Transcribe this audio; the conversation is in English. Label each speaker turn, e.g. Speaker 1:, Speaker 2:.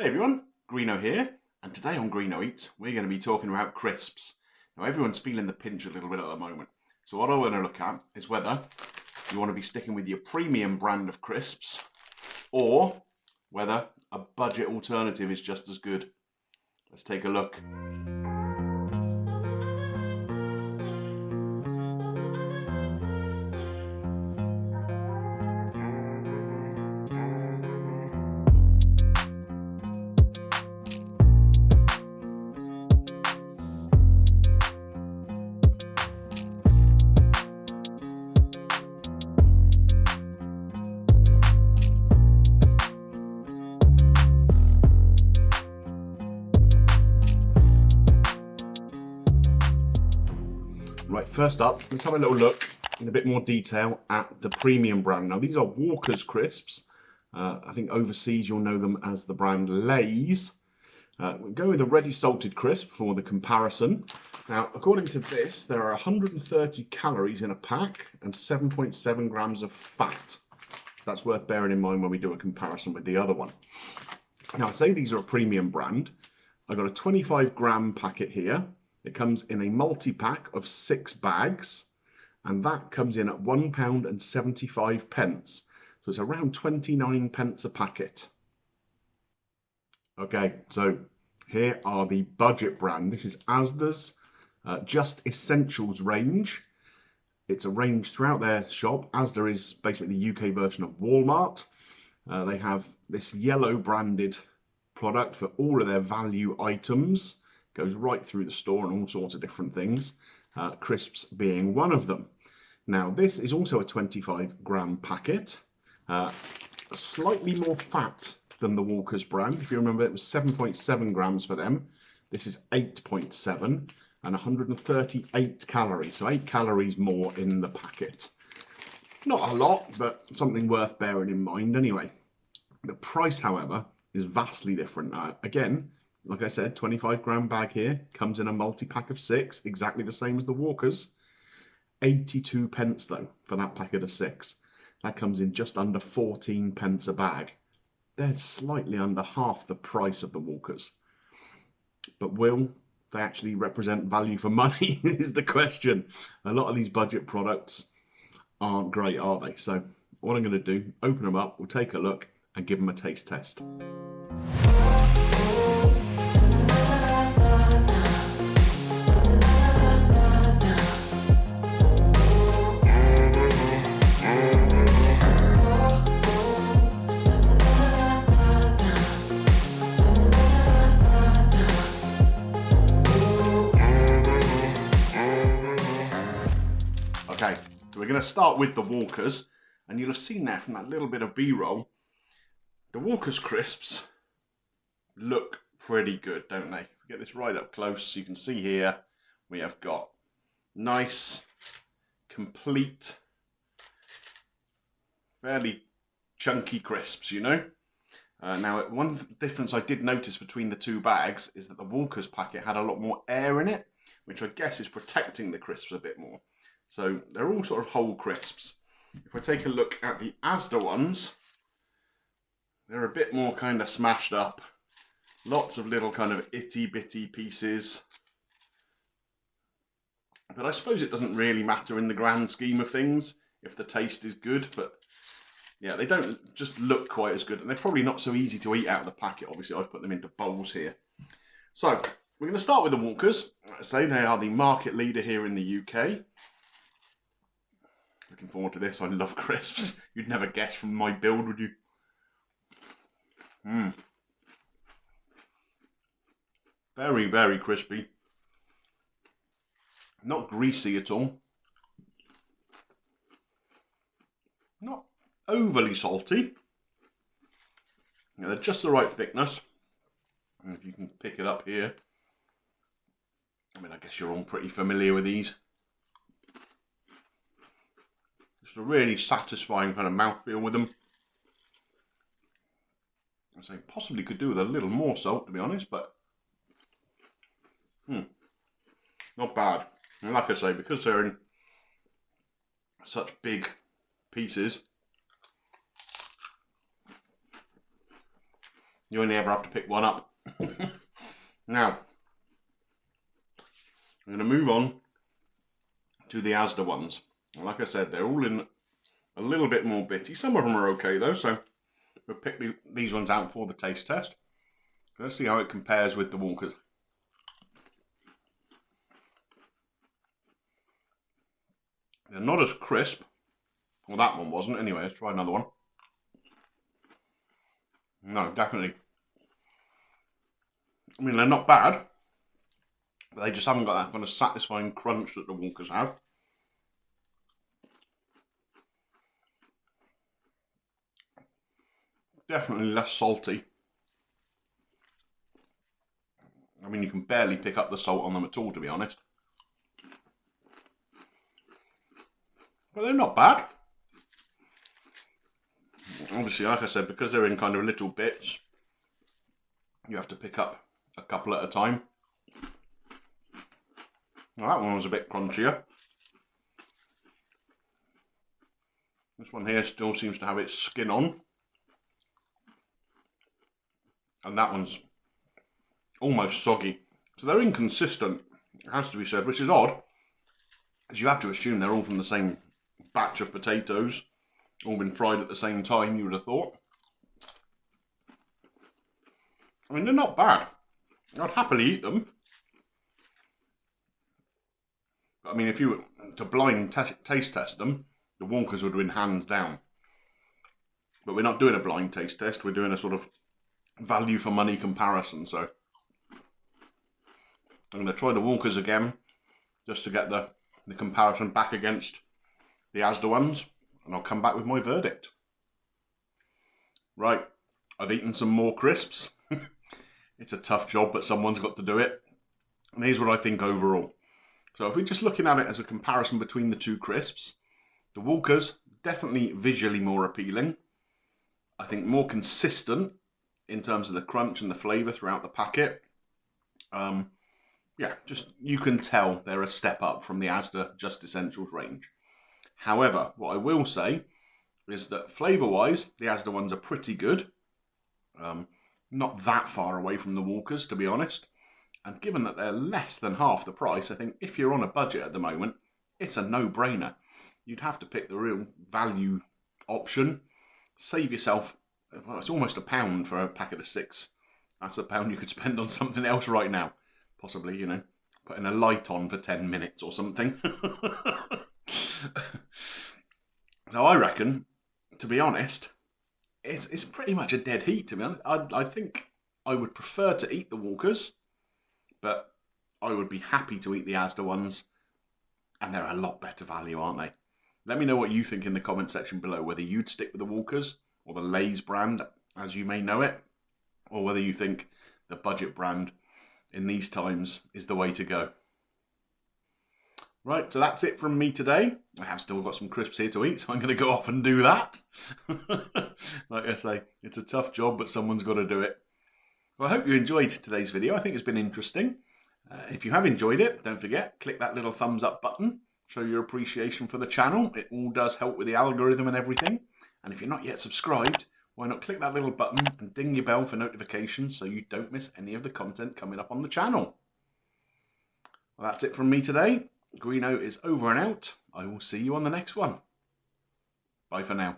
Speaker 1: Hey everyone, Greeno here, and today on Greeno Eats we're going to be talking about crisps. Now everyone's feeling the pinch a little bit at the moment, so what I want to look at is whether you want to be sticking with your premium brand of crisps or whether a budget alternative is just as good. Let's take a look. Right, first up, let's have a little look in a bit more detail at the premium brand. Now, these are Walker's crisps. I think overseas you'll know them as the brand Lay's. We'll go with the ready salted crisp for the comparison. Now, according to this, there are 130 calories in a pack and 7.7 grams of fat. That's worth bearing in mind when we do a comparison with the other one. Now, I say these are a premium brand. I've got a 25 gram packet here. It comes in a multi-pack of 6 bags, and that comes in at £1.75. So it's around 29 pence a packet. Okay, so here are the budget brand. This is Asda's Just Essentials range. It's a range throughout their shop. Asda is basically the UK version of Walmart. They have this yellow branded product for all of their value items. Goes right through the store and all sorts of different things, crisps being one of them. Now, this is also a 25 gram packet, slightly more fat than the Walker's brand. If you remember, it was 7.7 grams for them. This is 8.7 and 138 calories, so 8 calories more in the packet. Not a lot, but something worth bearing in mind anyway. The price, however, is vastly different. Again, like I said, 25 gram bag here, comes in a multi-pack of 6, exactly the same as the Walker's. 82 pence though, for that packet of 6. That comes in just under 14 pence a bag. They're slightly under half the price of the Walker's. But will they actually represent value for money is the question. A lot of these budget products aren't great, are they? So what I'm going to do, open them up, we'll take a look and give them a taste test. Okay, so we're going to start with the Walker's, and you'll have seen there from that little bit of B-roll, the Walker's crisps look pretty good, don't they? If we get this right up close, you can see here we have got nice, complete, fairly chunky crisps, you know. Now, one difference I did notice between the two bags is that the Walker's packet had a lot more air in it, which I guess is protecting the crisps a bit more. So they're all sort of whole crisps. If I take a look at the Asda ones, they're a bit more kind of smashed up. Lots of little kind of itty bitty pieces. But I suppose it doesn't really matter in the grand scheme of things if the taste is good. But yeah, they don't just look quite as good. And they're probably not so easy to eat out of the packet. Obviously, I've put them into bowls here. So we're going to start with the Walker's. Like I say, they are the market leader here in the UK. Looking forward to this. I love crisps. You'd never guess from my build, would you? Very, very crispy. Not greasy at all. Not overly salty. Yeah, they're just the right thickness. And if you can pick it up here. I mean, I guess you're all pretty familiar with these. Just a really satisfying kind of mouthfeel with them. I say possibly could do with a little more salt, to be honest, but not bad. And like I say, because they're in such big pieces, You only ever have to pick one up. Now, I'm going to move on to the Asda ones. And like I said, they're all in a little bit more bitty. Some of them are okay though, so we'll pick these ones out for the taste test. Let's see how it compares with the Walkers. They're not as crisp. Well, that one wasn't. Anyway, let's try another one. No, definitely. I mean, they're not bad, but they just haven't got that kind of satisfying crunch that the Walkers have. Definitely less salty. I mean, you can barely pick up the salt on them at all, to be honest. But they're not bad. Obviously, like I said, because they're in kind of little bits, you have to pick up a couple at a time. Well, that one was a bit crunchier. This one here still seems to have its skin on. And that one's almost soggy. So they're inconsistent, it has to be said, which is odd, because you have to assume they're all from the same batch of potatoes, all been fried at the same time, you would have thought. I mean, they're not bad. I'd happily eat them. But I mean, if you were to blind taste test them, the Walkers would win hands down. But we're not doing a blind taste test, we're doing a sort of value for money comparison, so I'm going to try the Walkers again, just to get the comparison back against the Asda ones, and I'll come back with my verdict. Right, I've eaten some more crisps. It's a tough job, but someone's got to do it. And here's what I think overall. So if we're just looking at it as a comparison between the two crisps, the Walkers, definitely visually more appealing. I think more consistent in terms of the crunch and the flavour throughout the packet. Yeah, just you can tell they're a step up from the Asda Just Essentials range. However, what I will say is that flavour-wise, the Asda ones are pretty good. Not that far away from the Walkers, to be honest. And given that they're less than half the price, I think if you're on a budget at the moment, it's a no-brainer. You'd have to pick the real value option. Save yourself, well, it's almost £1 for a packet of 6. That's £1 you could spend on something else right now. Possibly, you know, putting a light on for 10 minutes or something. So I reckon, to be honest, it's pretty much a dead heat, to be honest. I think I would prefer to eat the Walkers, but I would be happy to eat the Asda ones, and they're a lot better value, aren't they? Let me know what you think in the comment section below, whether you'd stick with the Walkers, or the Lay's brand, as you may know it, or whether you think the budget brand in these times is the way to go. Right, so that's it from me today. I have still got some crisps here to eat, so I'm going to go off and do that. Like I say, it's a tough job, but someone's got to do it. Well, I hope you enjoyed today's video. I think it's been interesting. If you have enjoyed it, don't forget, click that little thumbs up button. Show your appreciation for the channel. It all does help with the algorithm and everything. And if you're not yet subscribed, why not click that little button and ding your bell for notifications so you don't miss any of the content coming up on the channel. Well, that's it from me today. Greeno is over and out. I will see you on the next one. Bye for now.